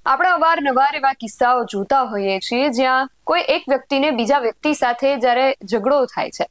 આપણે અવારનવાર એવા કિસ્સાઓ જોતા હોઈએ છીએ જ્યાં કોઈ એક વ્યક્તિને બીજા વ્યક્તિ સાથે જ્યારે ઝઘડો થાય છે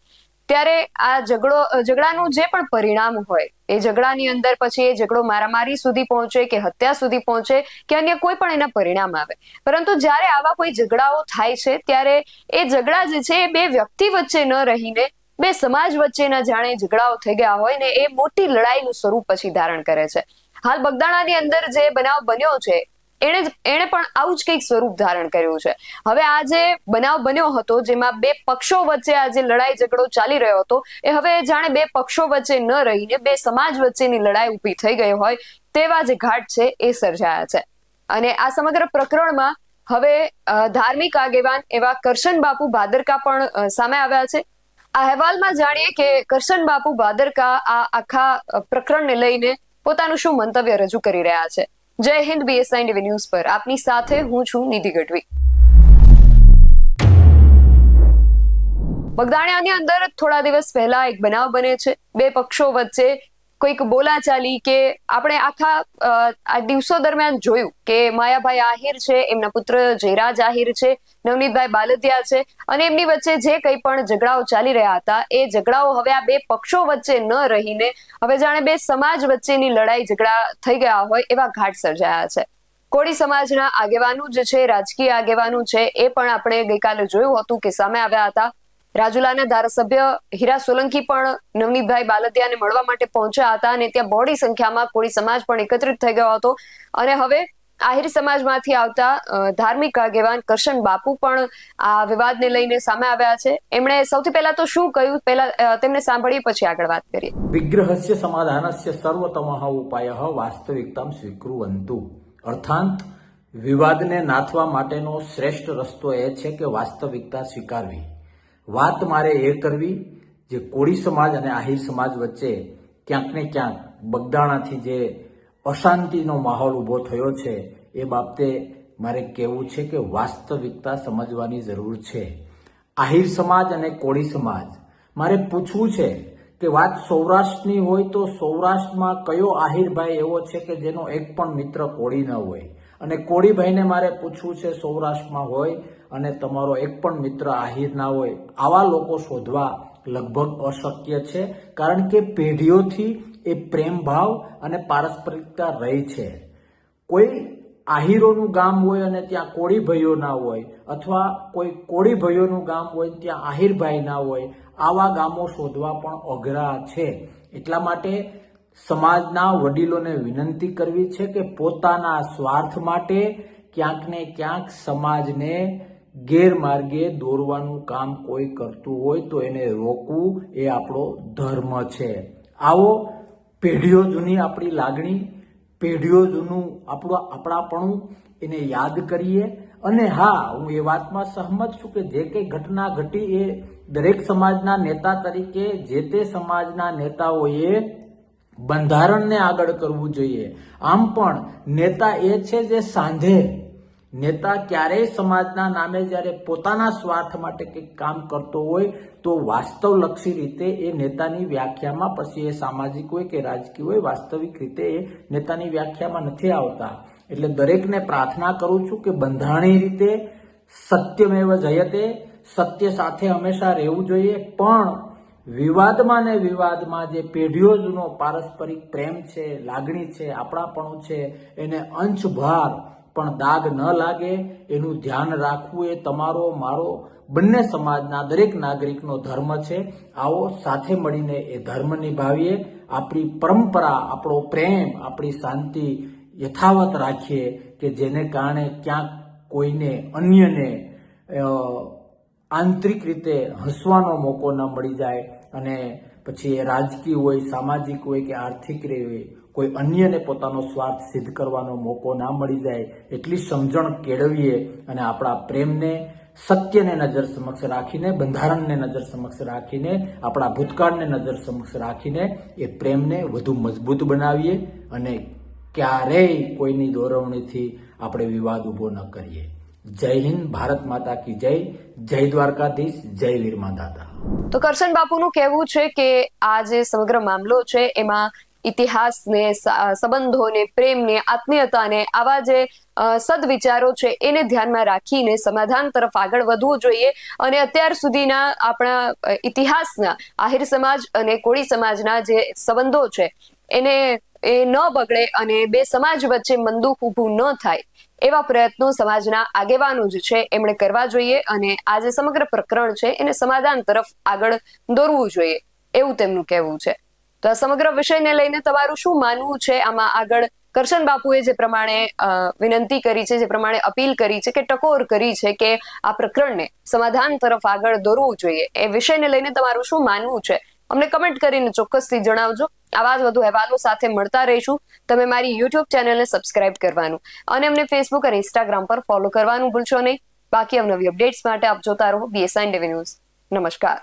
ત્યારે આ ઝઘડાનું જે પણ પરિણામ હોય એ ઝઘડાની અંદર પછી એ ઝઘડો મારામારી સુધી પહોંચે કે હત્યા સુધી પહોંચે કે અન્ય કોઈ પણ એના પરિણામ આવે, પરંતુ જ્યારે આવા કોઈ ઝઘડાઓ થાય છે ત્યારે એ ઝઘડા જે છે એ બે વ્યક્તિ વચ્ચે ન રહીને બે સમાજ વચ્ચેના જાણે ઝઘડાઓ થઈ ગયા હોય ને એ મોટી લડાઈનું સ્વરૂપ પછી ધારણ કરે છે. હાલ બગદાણાની અંદર જે બનાવ બન્યો છે એણે પણ આવું જ કંઈક સ્વરૂપ ધારણ કર્યું છે. હવે આ જે બનાવ બન્યો હતો જેમાં બે પક્ષો વચ્ચે આ જે લડાઈ ઝઘડો ચાલી રહ્યો હતો એ હવે જાણે બે પક્ષો વચ્ચે ન રહીને બે સમાજ વચ્ચેની લડાઈ ઊભી થઈ ગઈ હોય તેવા જે ઘાટ છે એ સર્જાયા છે. અને આ સમગ્ર પ્રકરણમાં હવે ધાર્મિક આગેવાન એવા કરશન બાપુ ભાદરકા પણ સામે આવ્યા છે. આ અહેવાલમાં જાણીએ કે કરશન બાપુ ભાદરકા આ આખા પ્રકરણને લઈને પોતાનું શું મંતવ્ય રજૂ કરી રહ્યા છે. જય હિન્દ, BSI NDV ન્યૂઝ પર આપની સાથે હું છું નિધિ ગઢવી. બગદાણાની અંદર થોડા દિવસ પહેલા એક બનાવ બને છે. બે પક્ષો વચ્ચે કોઈક બોલાચાલી કે આપણે આખા દિવસો દરમિયાન જોયું કે માયાભાઈ આહિર છે, એમના પુત્ર જયરાજ આહિર છે, નવનીતભાઈ બાલદિયા છે અને એમની વચ્ચે જે કંઈ પણ ઝઘડાઓ ચાલી રહ્યા હતા એ ઝઘડાઓ હવે આ બે પક્ષો વચ્ચે ન રહીને હવે જાણે બે સમાજ વચ્ચેની લડાઈ ઝઘડા થઈ ગયા હોય એવા ઘાટ સર્જાયા છે. કોળી સમાજના આગેવાનું જે છે, રાજકીય આગેવાનું છે, એ પણ આપણે ગઈકાલે જોયું હતું કે સામે આવ્યા હતા. રાજુલાના ધારાસભ્ય હીરા સોલંકી પણ નવનીતભાઈ બાલદિયાને મળવા માટે પહોંચ્યા હતા અને ત્યાં બહોળી સંખ્યામાં કોળી સમાજ પણ એકત્રિત થઈ ગયો હતો. અને હવે આહિર સમાજમાંથી આવતા ધાર્મિક આગેવાન કરશન બાપુ પણ આ વિવાદને લઈને સામે આવ્યા છે. એમણે સૌથી પહેલા તો શું કહ્યું, પહેલા તેમને સાંભળીએ પછી આગળ વાત કરીએ. વિગ્રહસ્ય સમાધાનસ્ય સર્વતમઃ ઉપાયઃ વાસ્તવિકતામ સ્વીકૃવંતુ. અર્થાત વિવાદને નાથવા માટેનો શ્રેષ્ઠ રસ્તો એ છે કે વાસ્તવિકતા સ્વીકારવી. વાત મારે એ કરવી જે કોળી સમાજ અને આહિર સમાજ વચ્ચે ક્યાંક ને ક્યાંક બગદાણાથી જે અશાંતિનો માહોલ ઊભો થયો છે એ બાબતે મારે કહેવું છે કે વાસ્તવિકતા સમજવાની જરૂર છે. આહિર સમાજ અને કોળી સમાજ, મારે પૂછવું છે કે વાત સૌરાષ્ટ્રની હોય તો સૌરાષ્ટ્રમાં કયો આહિરભાઈ એવો છે કે જેનો એક પણ મિત્ર કોળી ન હોય, અને કોળીભાઈને મારે પૂછવું છે સૌરાષ્ટ્રમાં હોય અને તમારો એક પણ મિત્ર આહિર ના હોય. આવા લોકો શોધવા લગભગ અશક્ય છે, કારણ કે પેઢીઓથી એ પ્રેમ ભાવ અને પારસ્પરિકતા રહી છે. કોઈ આહિરોનું ગામ હોય અને ત્યાં કોળી ભાઈઓ ના હોય, અથવા કોઈ કોળી ભાઈઓનું ગામ હોય ત્યાં આહિરભાઈ ના હોય, આવા ગામો શોધવા પણ અઘરા છે. એટલા માટે સમાજના વડીલોને વિનંતી કરવી છે કે પોતાના સ્વાર્થ માટે ક્યાંક ને ક્યાંક સમાજને ગેરમાર્ગે દોરવાનું કામ કોઈ કરતું હોય તો એને રોકવું એ આપણો ધર્મ છે. આવો પેઢીઓ જૂની આપણી લાગણી, પેઢીઓ જૂનું આપણાપણું એને યાદ કરીએ. અને હા, હું એ વાતમાં સહમત છું કે જે કંઈ ઘટના ઘટી એ દરેક સમાજના નેતા તરીકે જે તે સમાજના નેતાઓએ બંધારણને આગળ કરવું જોઈએ. આમ પણ નેતા એ છે જે સાંધે, નેતા ક્યારેય સમાજના નામે જ્યારે પોતાના સ્વાર્થ માટે કંઈક કામ કરતો હોય તો વાસ્તવલક્ષી રીતે એ નેતાની વ્યાખ્યામાં, પછી એ સામાજિક હોય કે રાજકીય હોય, વાસ્તવિક રીતે એ નેતાની વ્યાખ્યામાં નથી આવતા. એટલે દરેકને પ્રાર્થના કરું છું કે બંધારણીય રીતે સત્યમેવ જયતે, સત્ય સાથે હંમેશા રહેવું જોઈએ. પણ વિવાદમાં ને વિવાદમાં જે પેઢીઓ જૂનો પારસ્પરિક પ્રેમ છે, લાગણી છે, આપણાપણું છે, એને અંશભાર પણ દાગ ન લાગે એનું ધ્યાન રાખવું એ તમારો, મારો, બંને સમાજના દરેક નાગરિકનો ધર્મ છે. આવો સાથે મળીને એ ધર્મ નિભાવીએ, આપણી પરંપરા, આપણો પ્રેમ, આપણી શાંતિ યથાવત રાખીએ કે જેને કારણે ક્યાંક કોઈને, અન્યને આંતરિક રીતે હસવાનો મોકો ન મળી જાય અને પછી એ રાજકીય હોય, સામાજિક હોય કે આર્થિક હોય, કોઈ અન્યને પોતાનો સ્વાર્થ સિદ્ધ કરવાનો મોકો ના મળી જાય. એટલી સમજણ કેળવીએ અને આપણા પ્રેમને, સત્યને નજર સમક્ષ રાખીને, બંધારણને નજર સમક્ષ રાખીને, આપણા ભૂતકાળને નજર સમક્ષ રાખીને એ પ્રેમને વધુ મજબૂત બનાવીએ અને ક્યારેય કોઈની દોરવણીથી આપણે વિવાદ ઊભો ન કરીએ. જય હિન્દ, ભારત માતા કી જય, જય દ્વારકાધીશ, જય વીરમા દાદા. તો કરશન બાપુનું કહેવું છે કે આ જે સમગ્ર મામલો છે એમાં ઇતિહાસને, સંબંધોને, પ્રેમને, આત્મીયતાને, આવા જે સદવિચારો છે એને ધ્યાનમાં રાખીને સમાધાન તરફ આગળ વધવું જોઈએ. અને અત્યાર સુધીના આપણા ઇતિહાસના આહિર સમાજ અને કોળી સમાજના જે સંબંધો છે એને એ ન બગડે અને બે સમાજ વચ્ચે મંદુક ઊભું ન થાય એવા પ્રયત્નો સમાજના આગેવાનો જ છે એમણે કરવા જોઈએ. અને આ જે સમગ્ર પ્રકરણ છે એને સમાધાન તરફ આગળ દોરવું જોઈએ એવું તેમનું કહેવું છે. તો આ સમગ્ર વિષયને લઈને તમારું શું માનવું છે? આમાં આગળ કરશન બાપુએ જે પ્રમાણે વિનંતી કરી છે, જે પ્રમાણે અપીલ કરી છે કે ટકોર કરી છે કે આ પ્રકરણને સમાધાન તરફ આગળ દોરવું જોઈએ, એ વિષયને લઈને તમારું શું માનવું છે અમને કમેન્ટ કરીને ચોક્કસથી જણાવજો. આવા જ વધુ અહેવાલો સાથે મળતા રહીશું. તમે મારી યુટ્યુબ ચેનલને સબસ્ક્રાઇબ કરવાનું અને અમને ફેસબુક અને ઇન્સ્ટાગ્રામ પર ફોલો કરવાનું ભૂલશો નહીં. બાકી અવનવી અપડેટ્સ માટે આપ જોતા રહો BSN TV ન્યૂઝ. નમસ્કાર.